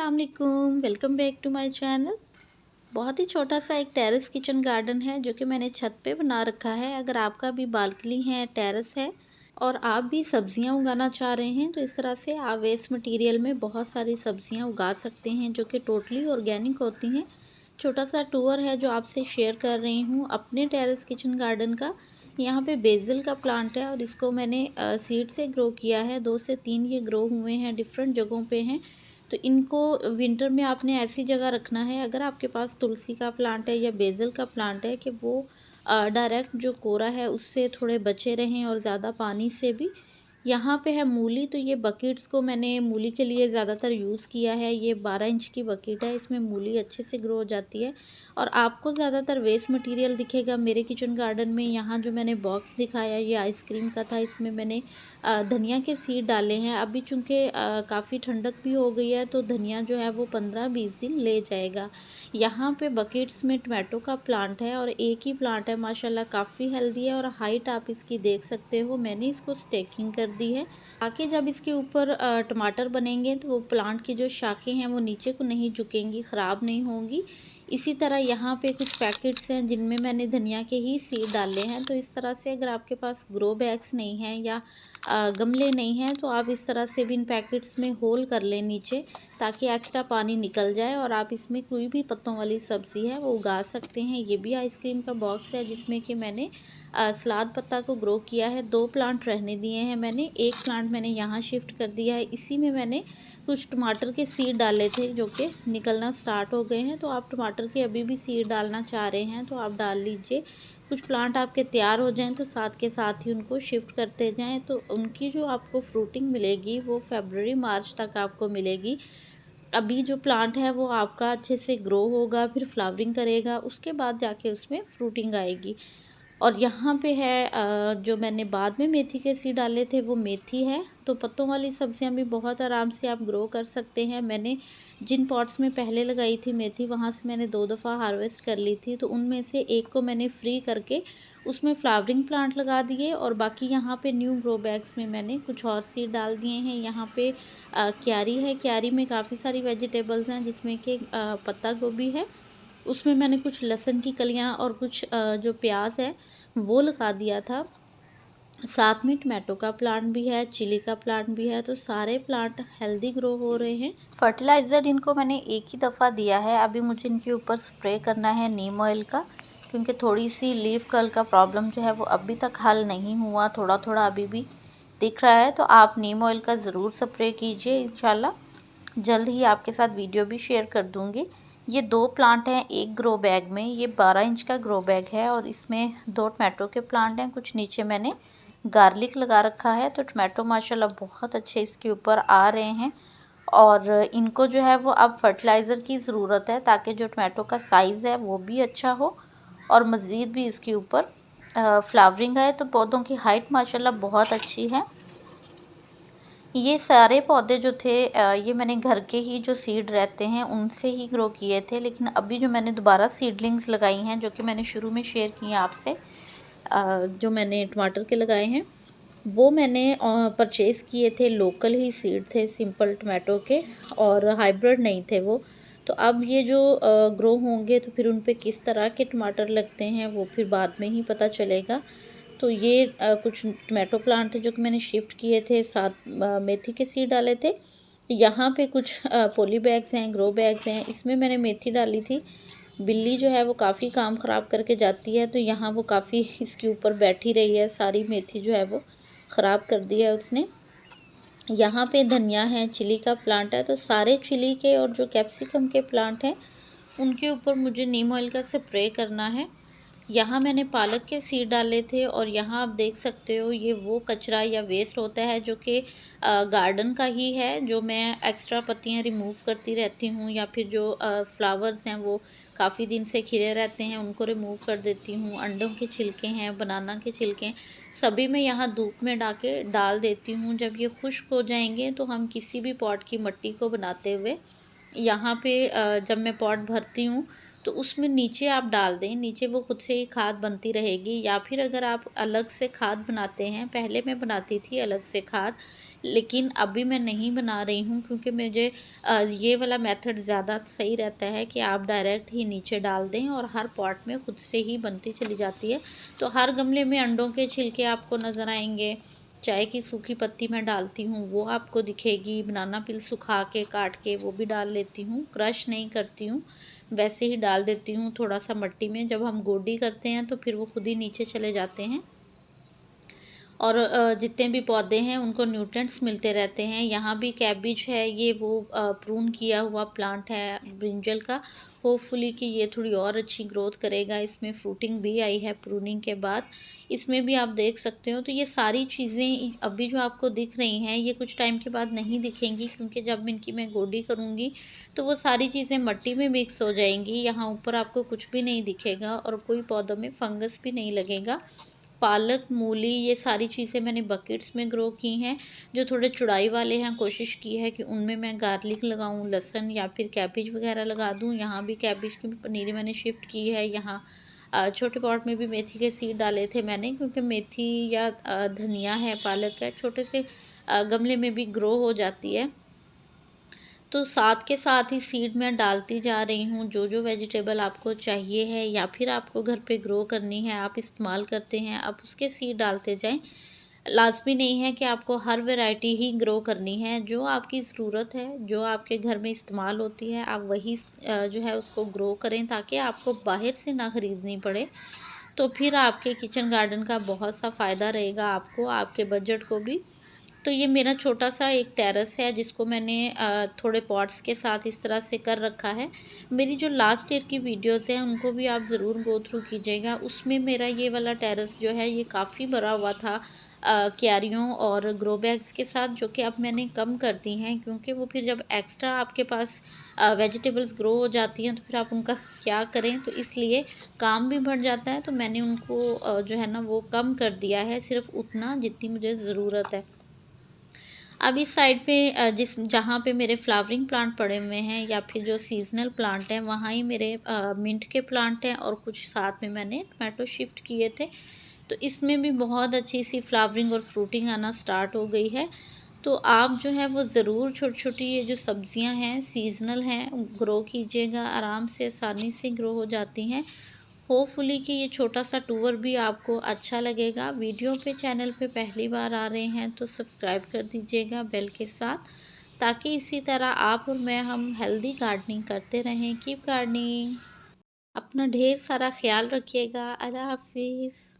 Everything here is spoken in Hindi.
अस्सलाम वालेकुम, welcome back to my channel. बहुत ही छोटा सा एक टेरेस किचन गार्डन है जो कि मैंने छत पे बना रखा है। अगर आपका भी बालकनी है, टेरेस है और आप भी सब्जियां उगाना चाह रहे हैं तो इस तरह से आप वेस्ट मटेरियल में बहुत सारी सब्जियां उगा सकते हैं जो कि टोटली ऑर्गेनिक होती हैं। छोटा सा टूर है जो आपसे शेयर कर रही हूँ अपने टेरेस किचन गार्डन का। यहाँ पे बेसिल का प्लांट है और इसको मैंने सीड से ग्रो किया है। 2 से 3 ये ग्रो हुए हैं, डिफरेंट जगहों पे हैं। तो इनको विंटर में आपने ऐसी जगह रखना है, अगर आपके पास तुलसी का प्लांट है या बेसिल का प्लांट है, कि वो डायरेक्ट जो कोरा है उससे थोड़े बचे रहें और ज़्यादा पानी से भी। यहाँ पे है मूली, तो ये बकेट्स को मैंने मूली के लिए ज़्यादातर यूज़ किया है। ये 12 इंच की बकेट है, इसमें मूली अच्छे से ग्रो हो जाती है। और आपको ज़्यादातर वेस्ट मटेरियल दिखेगा मेरे किचन गार्डन में। यहाँ जो मैंने बॉक्स दिखाया ये आइसक्रीम का था, इसमें मैंने धनिया के सीड डाले हैं। अभी चूँकि काफ़ी ठंडक भी हो गई है तो धनिया जो है वो 15-20 दिन ले जाएगा। यहाँ पे बकेट्स में टमाटो का प्लांट है और एक ही प्लांट है, माशाल्लाह काफ़ी हेल्दी है और हाइट आप इसकी देख सकते हो। मैंने इसको स्टेकिंग कर दी है ताकि जब इसके ऊपर टमाटर बनेंगे तो वो प्लांट की जो शाखें हैं वो नीचे को नहीं झुकेंगी, ख़राब नहीं होंगी। इसी तरह यहाँ पे कुछ पैकेट्स हैं जिनमें मैंने धनिया के ही सीड डाले हैं। तो इस तरह से अगर आपके पास ग्रो बैग्स नहीं हैं या गमले नहीं हैं तो आप इस तरह से भी इन पैकेट्स में होल कर लें नीचे, ताकि एक्स्ट्रा पानी निकल जाए और आप इसमें कोई भी पत्तों वाली सब्ज़ी है वो उगा सकते हैं। ये भी आइसक्रीम का बॉक्स है जिसमें कि मैंने सलाद पत्ता को ग्रो किया है। 2 प्लांट रहने दिए हैं मैंने, एक प्लांट मैंने यहाँ शिफ्ट कर दिया है। इसी में मैंने कुछ टमाटर के सीड डाले थे जो कि निकलना स्टार्ट हो गए हैं। तो आप टमाटर के अभी भी सीड डालना चाह रहे हैं तो आप डाल लीजिए। कुछ प्लांट आपके तैयार हो जाएं तो साथ के साथ ही उनको शिफ्ट करते जाएं, तो उनकी जो आपको फ्रूटिंग मिलेगी वो फरवरी मार्च तक आपको मिलेगी। अभी जो प्लांट है वो आपका अच्छे से ग्रो होगा, फिर फ्लावरिंग करेगा, उसके बाद जाके उसमें फ्रूटिंग आएगी। और यहाँ पे है जो मैंने बाद में मेथी के सीड डाले थे वो मेथी है। तो पत्तों वाली सब्जियां भी बहुत आराम से आप ग्रो कर सकते हैं। मैंने जिन पॉट्स में पहले लगाई थी मेथी, वहाँ से मैंने 2 दफ़ा हार्वेस्ट कर ली थी। तो उनमें से एक को मैंने फ्री करके उसमें फ्लावरिंग प्लांट लगा दिए और बाकी यहाँ पे न्यू ग्रो बैग्स में मैंने कुछ और सीड डाल दिए हैं। यहाँ पे क्यारी है, क्यारी में काफ़ी सारी वेजिटेबल्स हैं जिसमें कि पत्ता गोभी है, उसमें मैंने कुछ लहसुन की कलियां और कुछ जो प्याज है वो लगा दिया था। साथ में टमाटो का प्लांट भी है, चिली का प्लांट भी है। तो सारे प्लांट हेल्दी ग्रो हो रहे हैं। फर्टिलाइज़र इनको मैंने एक ही दफ़ा दिया है। अभी मुझे इनके ऊपर स्प्रे करना है नीम ऑयल का, क्योंकि थोड़ी सी लीफ कर्ल का प्रॉब्लम जो है वो अभी तक हल नहीं हुआ, थोड़ा थोड़ा अभी भी दिख रहा है। तो आप नीम ऑयल का ज़रूर स्प्रे कीजिए। इंशाल्लाह जल्द ही आपके साथ वीडियो भी शेयर कर दूँगी। ये 2 प्लांट हैं एक ग्रो बैग में। ये 12 इंच का ग्रो बैग है और इसमें 2 टमाटो के प्लांट हैं। कुछ नीचे मैंने गार्लिक लगा रखा है। तो टमाटो माशाल्लाह बहुत अच्छे इसके ऊपर आ रहे हैं और इनको जो है वो अब फर्टिलाइज़र की ज़रूरत है ताकि जो टमाटो का साइज़ है वो भी अच्छा हो और मज़ीद भी इसके ऊपर फ्लावरिंग आए। तो पौधों की हाइट माशाल्लाह बहुत अच्छी है। ये सारे पौधे जो थे ये मैंने घर के ही जो सीड रहते हैं उनसे ही ग्रो किए थे, लेकिन अभी जो मैंने दोबारा सीडलिंग्स लगाई हैं जो कि मैंने शुरू में शेयर की हैं आपसे, जो मैंने टमाटर के लगाए हैं वो मैंने परचेज़ किए थे। लोकल ही सीड थे सिंपल टमाटो के और हाइब्रिड नहीं थे वो। तो अब ये जो ग्रो होंगे तो फिर उन पे किस तरह के टमाटर लगते हैं वो फिर बाद में ही पता चलेगा। तो ये कुछ टमाटो प्लांट थे जो कि मैंने शिफ्ट किए थे, साथ मेथी के सीड डाले थे। यहाँ पे कुछ पॉली बैग्स हैं, ग्रो बैग्स हैं, इसमें मैंने मेथी डाली थी। बिल्ली जो है वो काफ़ी काम ख़राब करके जाती है, तो यहाँ वो काफ़ी इसके ऊपर बैठी रही है, सारी मेथी जो है वो ख़राब कर दी है उसने। यहाँ पे धनिया है, चिली का प्लांट है। तो सारे चिली के और जो कैप्सिकम के प्लांट हैं उनके ऊपर मुझे नीम ऑयल का स्प्रे करना है। यहाँ मैंने पालक के सीड डाले थे और यहाँ आप देख सकते हो ये वो कचरा या वेस्ट होता है जो कि गार्डन का ही है, जो मैं एक्स्ट्रा पत्तियाँ रिमूव करती रहती हूँ, या फिर जो फ्लावर्स हैं वो काफ़ी दिन से खिले रहते हैं उनको रिमूव कर देती हूँ। अंडों के छिलके हैं, बनाना के छिलके हैं, सभी मैं यहाँ धूप में डाल देती हूँ। जब ये खुश्क हो जाएंगे तो हम किसी भी पॉट की मिट्टी को बनाते हुए यहाँ पे जब मैं पॉट भरती हूँ तो उसमें नीचे आप डाल दें, नीचे वो खुद से ही खाद बनती रहेगी। या फिर अगर आप अलग से खाद बनाते हैं, पहले मैं बनाती थी अलग से खाद, लेकिन अभी मैं नहीं बना रही हूँ क्योंकि मुझे ये वाला मेथड ज़्यादा सही रहता है कि आप डायरेक्ट ही नीचे डाल दें और हर पॉट में खुद से ही बनती चली जाती है। तो हर गमले में अंडों के छिलके आपको नज़र आएंगे, चाय की सूखी पत्ती मैं डालती हूँ वो आपको दिखेगी, बनाना पील सुखा के काट के वो भी डाल लेती हूँ, क्रश नहीं करती हूँ, वैसे ही डाल देती हूँ थोड़ा सा मट्टी में। जब हम गोडी करते हैं तो फिर वो खुद ही नीचे चले जाते हैं और जितने भी पौधे हैं उनको न्यूट्रिएंट्स मिलते रहते हैं। यहाँ भी कैबिज है, ये वो प्रून किया हुआ प्लांट है ब्रिंजल का। होपफुली कि ये थोड़ी और अच्छी ग्रोथ करेगा। इसमें फ्रूटिंग भी आई है प्रूनिंग के बाद, इसमें भी आप देख सकते हो। तो ये सारी चीज़ें अभी जो आपको दिख रही हैं ये कुछ टाइम के बाद नहीं दिखेंगी, क्योंकि जब इनकी मैं गोडी करूँगी तो वो सारी चीज़ें मिट्टी में मिक्स हो जाएंगी। यहाँ ऊपर आपको कुछ भी नहीं दिखेगा और कोई पौधों में फंगस भी नहीं लगेगा। पालक, मूली, ये सारी चीज़ें मैंने बकेट्स में ग्रो की हैं। जो थोड़े चौड़ाई वाले हैं कोशिश की है कि उनमें मैं गार्लिक लगाऊं, लहसुन या फिर कैबेज वगैरह लगा दूं। यहाँ भी कैबेज की पनीरी मैंने शिफ्ट की है। यहाँ छोटे पॉट में भी मेथी के सीड डाले थे मैंने, क्योंकि मेथी या धनिया है, पालक है, छोटे से गमले में भी ग्रो हो जाती है। तो साथ के साथ ही सीड मैं डालती जा रही हूँ। जो वेजिटेबल आपको चाहिए है या फिर आपको घर पे ग्रो करनी है, आप इस्तेमाल करते हैं, आप उसके सीड डालते जाएं। लाज़मी नहीं है कि आपको हर वैरायटी ही ग्रो करनी है। जो आपकी ज़रूरत है, जो आपके घर में इस्तेमाल होती है, आप वही जो है उसको ग्रो करें, ताकि आपको बाहर से ना ख़रीदनी पड़े। तो फिर आपके किचन गार्डन का बहुत सा फ़ायदा रहेगा आपको, आपके बजट को भी। तो ये मेरा छोटा-सा एक टेरेस है जिसको मैंने थोड़े पॉट्स के साथ इस तरह से कर रखा है। मेरी जो लास्ट ईयर की वीडियोज़ हैं उनको भी आप ज़रूर गो थ्रू कीजिएगा। उसमें मेरा ये वाला टेरेस जो है ये काफ़ी भरा हुआ था क्यारियों और ग्रो बैग्स के साथ, जो कि अब मैंने कम कर दी हैं, क्योंकि वो फिर जब एक्स्ट्रा आपके पास वेजिटेबल्स ग्रो हो जाती हैं तो फिर आप उनका क्या करें, तो इसलिए काम भी बढ़ जाता है। तो मैंने उनको जो है ना वो कम कर दिया है, सिर्फ़ उतना जितनी मुझे ज़रूरत है। अब इस साइड पे जिस जहाँ पे मेरे फ्लावरिंग प्लांट पड़े हुए हैं या फिर जो सीज़नल प्लांट हैं, वहाँ ही मेरे मिंट के प्लांट हैं और कुछ साथ में मैंने टोमेटो शिफ्ट किए थे। तो इसमें भी बहुत अच्छी सी फ्लावरिंग और फ्रूटिंग आना स्टार्ट हो गई है। तो आप जो है वो ज़रूर छोटी-छोटी ये जो सब्जियां हैं सीज़नल हैं ग्रो कीजिएगा, आराम से आसानी से ग्रो हो जाती हैं। होपफुली कि ये छोटा-सा टूर भी आपको अच्छा लगेगा। वीडियो पे चैनल पे पहली बार आ रहे हैं तो सब्सक्राइब कर दीजिएगा बेल के साथ, ताकि इसी तरह आप और मैं हम हेल्दी गार्डनिंग करते रहें। Keep gardening. अपना ढेर सारा ख्याल रखिएगा। अल्लाह हाफ़िज़।